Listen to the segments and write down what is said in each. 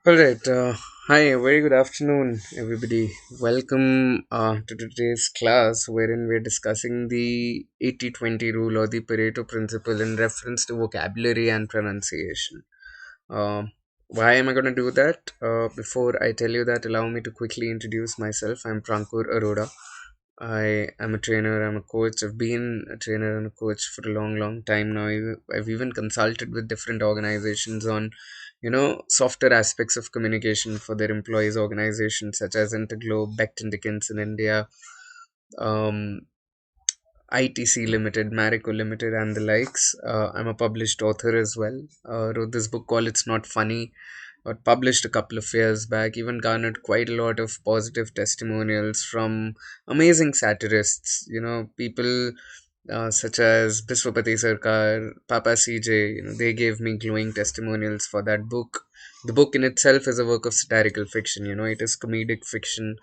All right. Hi. Very good afternoon, everybody. Welcome to today's class, wherein we're discussing the 80-20 rule or the Pareto principle in reference to vocabulary and pronunciation. Why am I going to do that? Before I tell you that, allow me to quickly introduce myself. I'm Prankur Arora. I am a trainer, I'm a coach. I've been a trainer and a coach for a long, long time now. I've even consulted with different organizations on, softer aspects of communication for their employees' organizations, such as Interglobe, Becton Dickinson India, um, ITC Limited, Marico Limited, and the likes. I'm a published author as well. Wrote this book called It's Not Funny, got published a couple of years back, even garnered quite a lot of positive testimonials from amazing satirists, people such as Biswapati Sarkar, Papa CJ. They gave me glowing testimonials for that book. The book in itself is a work of satirical fiction. It is comedic fiction,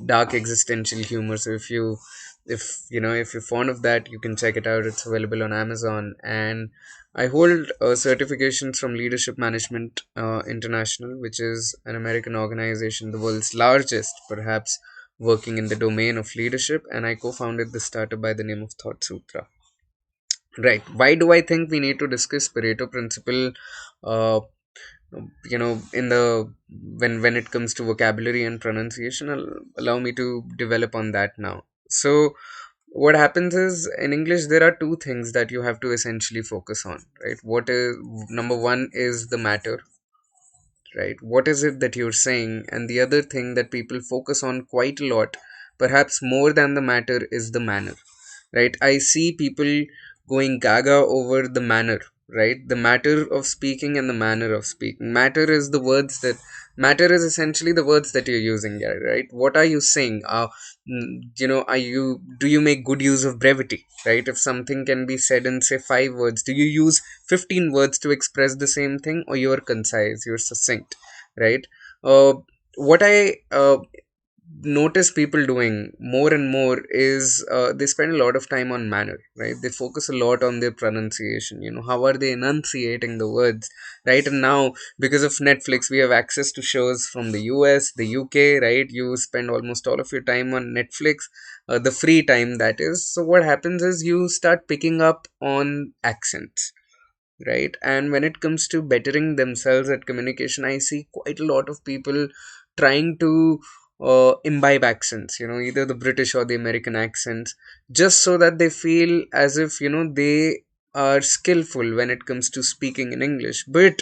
dark existential humor. So if you're fond of that, you can check it out. It's available on Amazon. And I hold certifications from Leadership Management International, which is an American organization, the world's largest, perhaps, working in the domain of leadership. And I co-founded this startup by the name of Thought Sutra. Right. Why do I think we need to discuss Pareto principle? Uh, in the when it comes to vocabulary and pronunciation, allow me to develop on that now. So what happens is, in English there are two things that you have to essentially focus on, right? What is Number one is the matter, right? What is it that you're saying? And the other thing that people focus on quite a lot, perhaps more than the matter, is the manner, right? I see people going gaga over the manner, right? The matter of speaking and the manner of speaking. Matter is essentially the words that you're using here, right? What are you saying? Are you do you make good use of brevity, right? If something can be said in, say, 5 words, do you use 15 words to express the same thing, or you're concise, you're succinct, right? What I notice people doing more and more is they spend a lot of time on manner, right? They focus a lot on their pronunciation. How are they enunciating the words, right? And now, because of Netflix, we have access to shows from the US, the UK, right? You spend almost all of your time on Netflix, the free time, that is. So what happens is you start picking up on accents, right? And when it comes to bettering themselves at communication, I see quite a lot of people trying to imbibe accents, either the British or the American accents, just so that they feel as if, they are skillful when it comes to speaking in English. But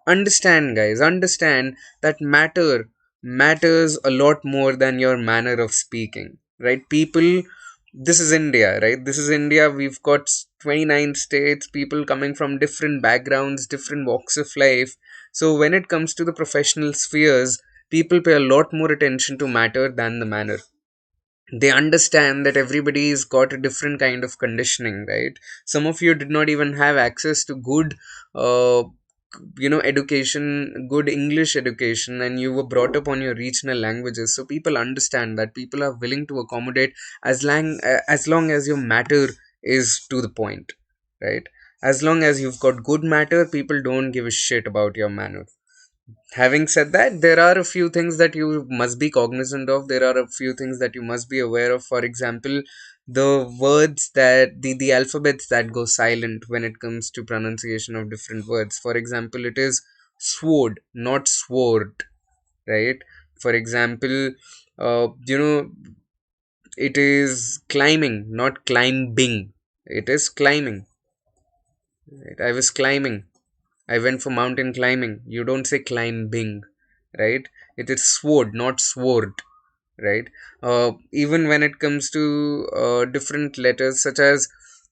understand, guys, understand that matters a lot more than your manner of speaking, right? People, this is India, right? This is India. We've got 29 states, people coming from different backgrounds, different walks of life. So when it comes to the professional spheres, people pay a lot more attention to matter than the manner. They understand that everybody's got a different kind of conditioning, right? Some of you did not even have access to good uh, education, good English education, and you were brought up on your regional languages. So people understand that, people are willing to accommodate as long as your matter is to the point, right? As long as you've got good matter, people don't give a shit about your manner. Having said that, there are a few things that you must be cognizant of. There are a few things that you must be aware of. For example, the alphabets that go silent when it comes to pronunciation of different words. For example, it is sword, not sword, right? For example, it is climbing, not climbing. It is climbing, right? I was climbing. I went for mountain climbing. You don't say climbing, right? It is sword, not sword, right? Even when it comes to different letters, such as,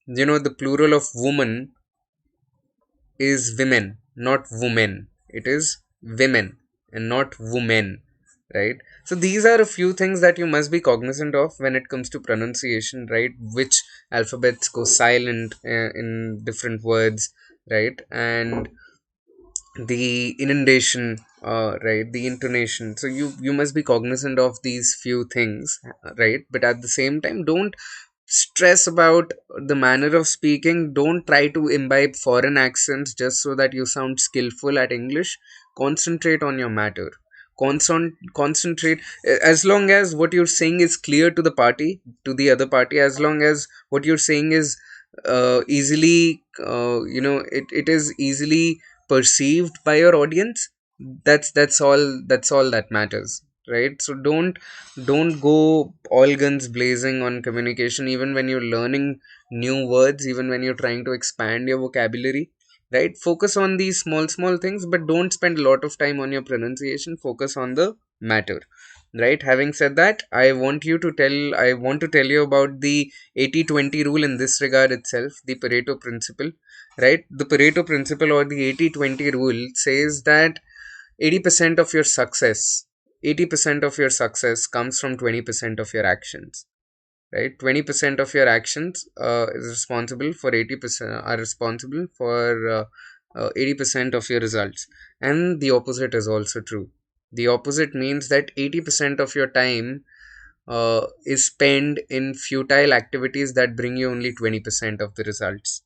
the plural of woman is women, not women. It is women and not women, right? So these are a few things that you must be cognizant of when it comes to pronunciation, right? Which alphabets go silent in different words, right? And the inundation, right, the intonation. So you must be cognizant of these few things, right? But at the same time, don't stress about the manner of speaking. Don't try to imbibe foreign accents just so that you sound skillful at English. Concentrate on your matter. Concentrate, as long as what you're saying is clear to the party, to the other party, as long as what you're saying is easily, it is easily perceived by your audience. That's all that matters, right? So don't go all guns blazing on communication, even when you're learning new words, even when you're trying to expand your vocabulary, right? Focus on these small things, but don't spend a lot of time on your pronunciation. Focus on the matter, right? Having said that, I want to tell you about the 80-20 rule in this regard itself, the Pareto principle, right? The Pareto principle, or the 80-20 rule, says that 80% of your success 80% of your success comes from 20% of your actions, right? 20% of your actions is responsible for 80% are responsible for 80% of your results. And the opposite is also true. The opposite means that 80% of your time is spent in futile activities that bring you only 20% of the results,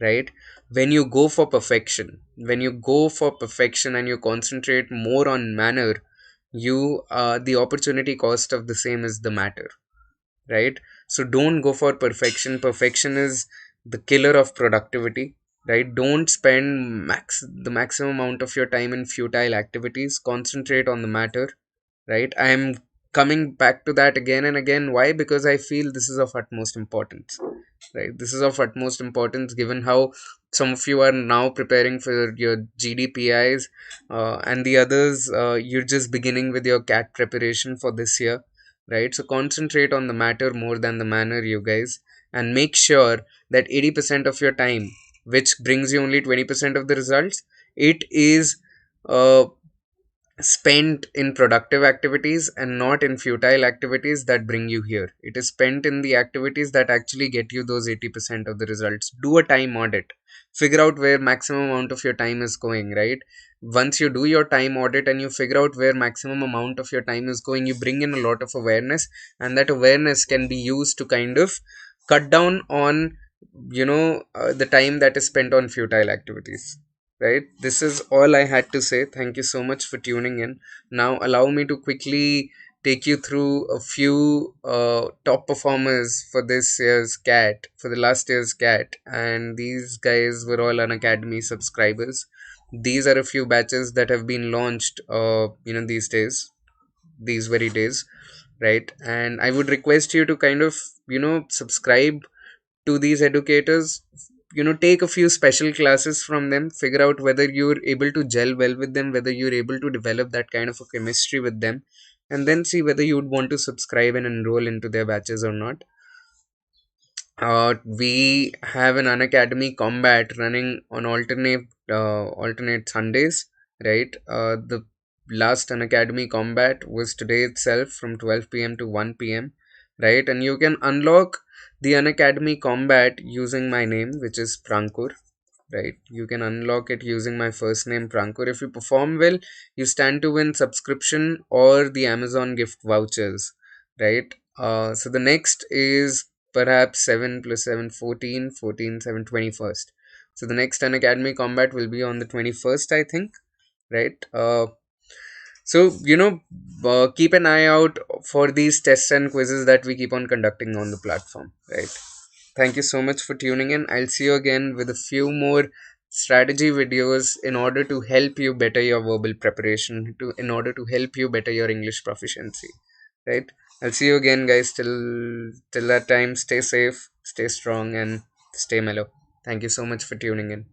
right? When you go for perfection and you concentrate more on manner, you the opportunity cost of the same is the matter, right? So don't go for perfection is the killer of productivity, right? Don't spend the maximum amount of your time in futile activities. Concentrate on the matter, right? I am coming back to that again and again. Why? Because I feel this is of utmost importance, right? This is of utmost importance, given how some of you are now preparing for your GDPIs, and the others, you're just beginning with your CAT preparation for this year, right? So concentrate on the matter more than the manner, you guys, and make sure that 80% of your time, which brings you only 20% of the results, it is uh, spent in productive activities and not in futile activities that bring you here. It is spent in the activities that actually get you those 80% of the results. Do a time audit. Figure out where maximum amount of your time is going, right? Once you do your time audit and you figure out where maximum amount of your time is going, you bring in a lot of awareness, and that awareness can be used to kind of cut down on, the time that is spent on futile activities, right? This is all I had to say. Thank you so much for tuning in. Now, allow me to quickly take you through a few top performers for this year's CAT, for the last year's CAT, and these guys were all Unacademy subscribers. These are a few batches that have been launched, these very days, right? And I would request you to kind of, subscribe to these educators. Take a few special classes from them, figure out whether you're able to gel well with them, whether you're able to develop that kind of a chemistry with them, and then see whether you'd want to subscribe and enroll into their batches or not. We have an Unacademy combat running on alternate Sundays, right? The last Unacademy combat was today itself from 12 p.m. to 1 p.m., right? And you can unlock the Unacademy combat using my name, which is Prankur, right? You can unlock it using my first name, Prankur. If you perform well, you stand to win subscription or the Amazon gift vouchers, right? So the next is perhaps 7 plus 7, 14, 14, 7, 21st. So the next Unacademy combat will be on the 21st, I think, right? So, keep an eye out for these tests and quizzes that we keep on conducting on the platform, right? Thank you so much for tuning in. I'll see you again with a few more strategy videos in order to help you better your verbal preparation, in order to help you better your English proficiency, right? I'll see you again, guys. Till that time, stay safe, stay strong, and stay mellow. Thank you so much for tuning in.